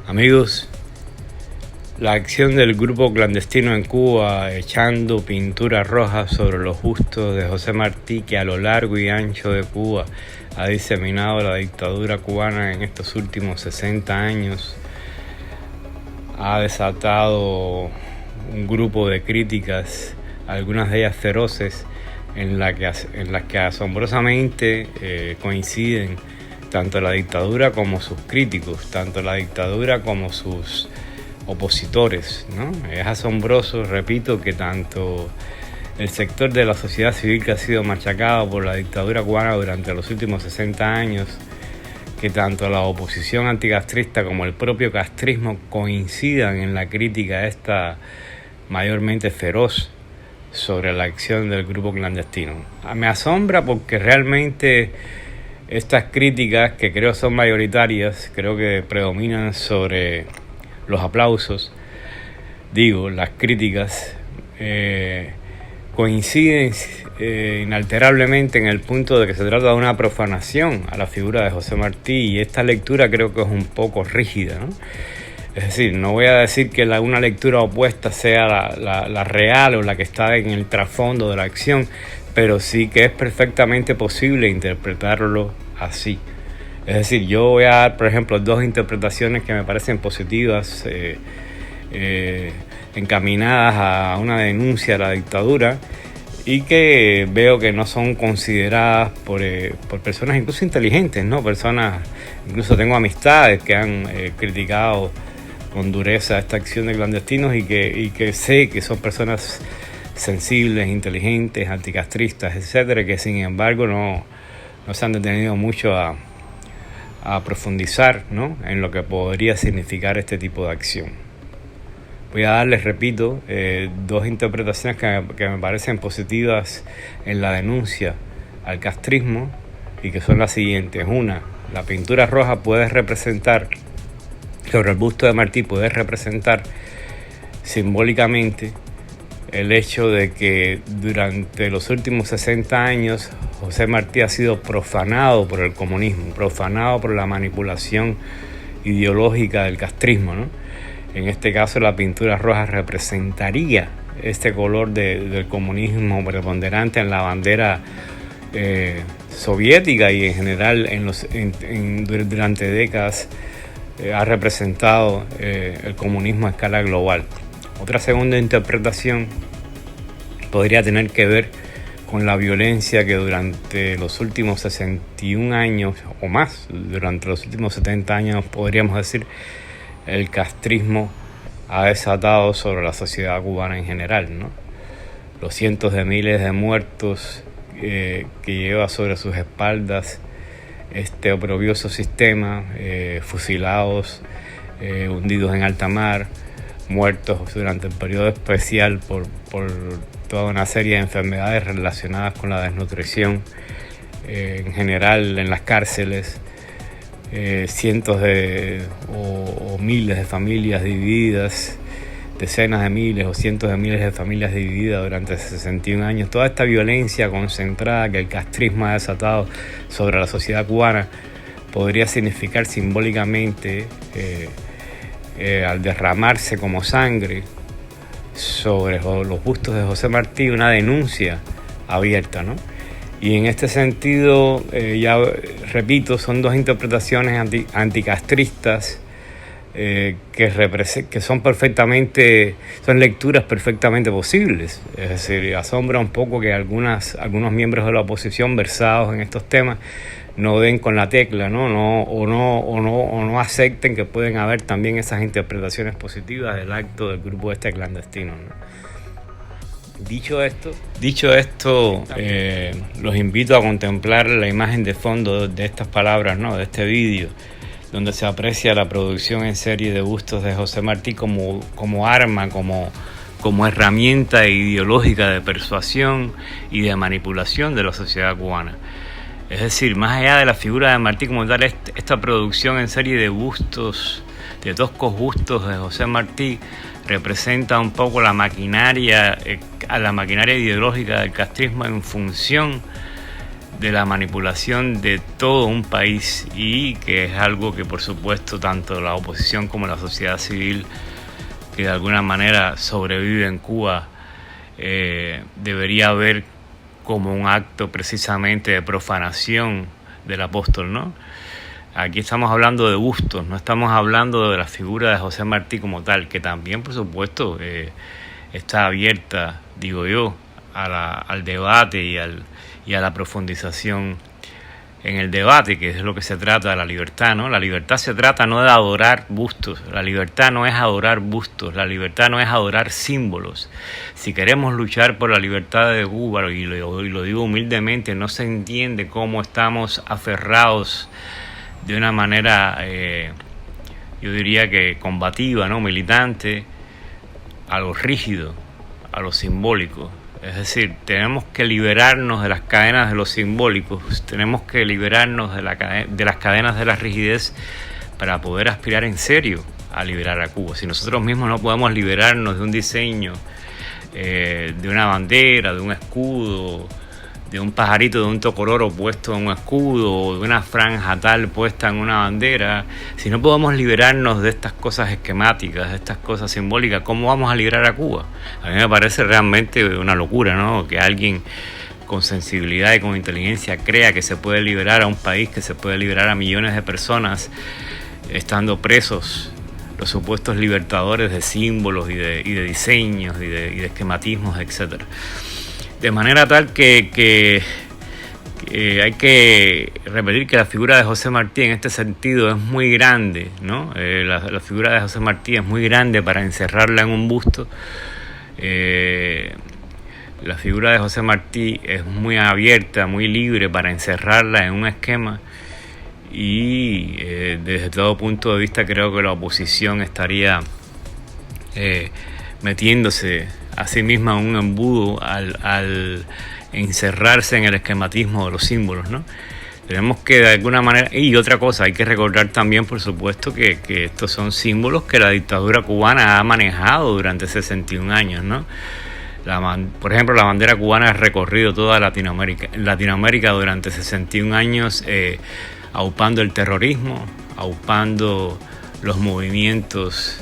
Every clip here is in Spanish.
Amigos, la acción del grupo clandestino en Cuba echando pintura roja sobre los bustos de José Martí, que a lo largo y ancho de Cuba ha diseminado la dictadura cubana en estos últimos 60 años, ha desatado un grupo de críticas, algunas de ellas feroces, en las que asombrosamente coinciden tanto la dictadura como sus críticos, tanto la dictadura como sus opositores, ¿no? Es asombroso, repito, que tanto el sector de la sociedad civil que ha sido machacado por la dictadura cubana durante los últimos 60 años, que tanto la oposición anticastrista como el propio castrismo coincidan en la crítica esta mayormente feroz sobre la acción del grupo clandestino. Me asombra porque realmente estas críticas, que creo son mayoritarias, creo que predominan sobre los aplausos, las críticas coinciden inalterablemente en el punto de que se trata de una profanación a la figura de José Martí, y esta lectura creo que es un poco rígida, ¿no? Es decir, no voy a decir que una lectura opuesta sea la real o la que está en el trasfondo de la acción, pero sí que es perfectamente posible interpretarlo así. Es decir, yo voy a dar, por ejemplo, dos interpretaciones que me parecen positivas, encaminadas a una denuncia a la dictadura, y que veo que no son consideradas por personas incluso inteligentes, ¿no? Incluso tengo amistades que han criticado con dureza esta acción de clandestinos y que sé que son personas sensibles, inteligentes, anticastristas, etcétera, que sin embargo no se han detenido mucho a profundizar, ¿no?, en lo que podría significar este tipo de acción. Voy a darles, repito, dos interpretaciones que me parecen positivas en la denuncia al castrismo, y que son las siguientes. Una, la pintura roja puede representar, sobre el busto de Martí, puede representar simbólicamente el hecho de que durante los últimos 60 años José Martí ha sido profanado por el comunismo, profanado por la manipulación ideológica del castrismo, ¿no? En este caso, la pintura roja representaría este color del comunismo preponderante en la bandera soviética, y en general durante décadas ha representado el comunismo a escala global. Otra segunda interpretación podría tener que ver con la violencia que durante los últimos 61 años o más, durante los últimos 70 años, podríamos decir, el castrismo ha desatado sobre la sociedad cubana en general, ¿no? Los cientos de miles de muertos que lleva sobre sus espaldas este oprobioso sistema, fusilados, hundidos en alta mar, muertos durante el periodo especial por toda una serie de enfermedades relacionadas con la desnutrición, en general en las cárceles, cientos o miles de familias divididas, decenas de miles o cientos de miles de familias divididas durante 61 años. Toda esta violencia concentrada que el castrismo ha desatado sobre la sociedad cubana podría significar simbólicamente, al derramarse como sangre sobre los bustos de José Martí, una denuncia abierta, ¿no? Y en este sentido, ya repito, son dos interpretaciones anticastristas que son lecturas perfectamente posibles. Es decir, asombra un poco que algunos miembros de la oposición versados en estos temas no den con la tecla, ¿no? O no acepten que pueden haber también esas interpretaciones positivas del acto del grupo clandestino, ¿no? Dicho esto, los invito a contemplar la imagen de fondo de estas palabras, ¿no?, de este vídeo, donde se aprecia la producción en serie de bustos de José Martí como arma, como herramienta ideológica de persuasión y de manipulación de la sociedad cubana. Es decir, más allá de la figura de Martí como tal, esta producción en serie de bustos, de toscos bustos de José Martí, representa un poco la maquinaria ideológica del castrismo en función de la manipulación de todo un país, y que es algo que por supuesto tanto la oposición como la sociedad civil que de alguna manera sobrevive en Cuba debería ver como un acto precisamente de profanación del apóstol, ¿no? Aquí estamos hablando de Bustos, no estamos hablando de la figura de José Martí como tal, que también por supuesto está abierta, digo yo, al debate y a la profundización en el debate, que es lo que se trata de la libertad, ¿no? La libertad se trata no de adorar bustos, la libertad no es adorar bustos, la libertad no es adorar símbolos. Si queremos luchar por la libertad de Cuba, y lo digo humildemente, no se entiende cómo estamos aferrados de una manera, yo diría que combativa, ¿no? Militante, a lo rígido, a lo simbólico. Es decir, tenemos que liberarnos de las cadenas de lo simbólico, tenemos que liberarnos de las cadenas de la rigidez para poder aspirar en serio a liberar a Cuba. Si nosotros mismos no podemos liberarnos de un diseño, de una bandera, de un escudo, de un pajarito, de un tocororo puesto en un escudo, de una franja tal puesta en una bandera, si no podemos liberarnos de estas cosas esquemáticas, de estas cosas simbólicas, ¿cómo vamos a liberar a Cuba? A mí me parece realmente una locura, ¿no? Que alguien con sensibilidad y con inteligencia crea que se puede liberar a un país, que se puede liberar a millones de personas estando presos los supuestos libertadores de símbolos y de diseños y de esquematismos, etcétera. De manera tal que hay que repetir que la figura de José Martí en este sentido es muy grande, ¿no? La figura de José Martí es muy grande para encerrarla en un busto. La figura de José Martí es muy abierta, muy libre para encerrarla en un esquema. Y desde todo punto de vista creo que la oposición estaría metiéndose a sí misma un embudo al encerrarse en el esquematismo de los símbolos, ¿no? Tenemos que de alguna manera, y otra cosa, hay que recordar también por supuesto que estos son símbolos que la dictadura cubana ha manejado durante 61 años, ¿no? Por ejemplo, la bandera cubana ha recorrido toda Latinoamérica durante 61 años, aupando el terrorismo, aupando los movimientos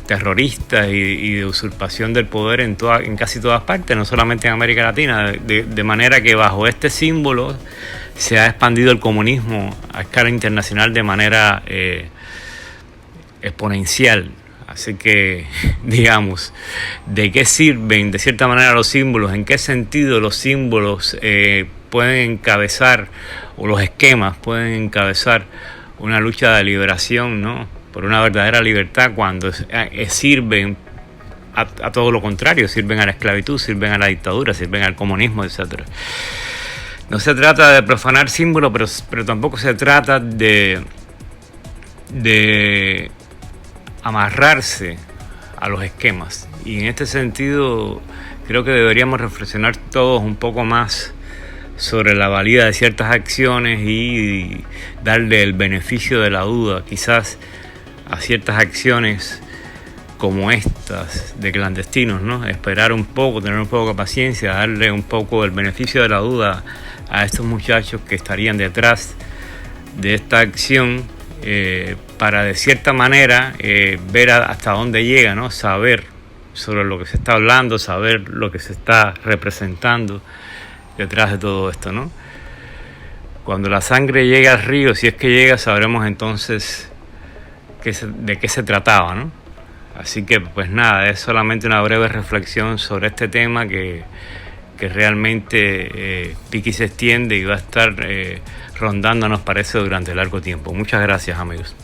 terroristas y de usurpación del poder en casi todas partes, no solamente en América Latina, de manera que bajo este símbolo se ha expandido el comunismo a escala internacional de manera exponencial. Así que, digamos, ¿de qué sirven de cierta manera los símbolos? ¿En qué sentido los símbolos pueden encabezar, o los esquemas pueden encabezar una lucha de liberación, ¿no? Por una verdadera libertad, cuando sirven a todo lo contrario, sirven a la esclavitud, sirven a la dictadura, sirven al comunismo, etc. No se trata de profanar símbolos, pero tampoco se trata de amarrarse a los esquemas. Y en este sentido creo que deberíamos reflexionar todos un poco más sobre la valía de ciertas acciones y darle el beneficio de la duda quizás a ciertas acciones como estas de clandestinos, ¿no? Esperar un poco, tener un poco de paciencia, darle un poco el beneficio de la duda a estos muchachos que estarían detrás de esta acción, para de cierta manera ver hasta dónde llega, ¿no? Saber sobre lo que se está hablando, saber lo que se está representando detrás de todo esto, ¿no? Cuando la sangre llegue al río, si es que llega, sabremos entonces de qué se trataba, ¿no? Así que pues nada, es solamente una breve reflexión sobre este tema que realmente pique y se extiende y va a estar rondando, nos parece, durante largo tiempo. Muchas gracias, amigos.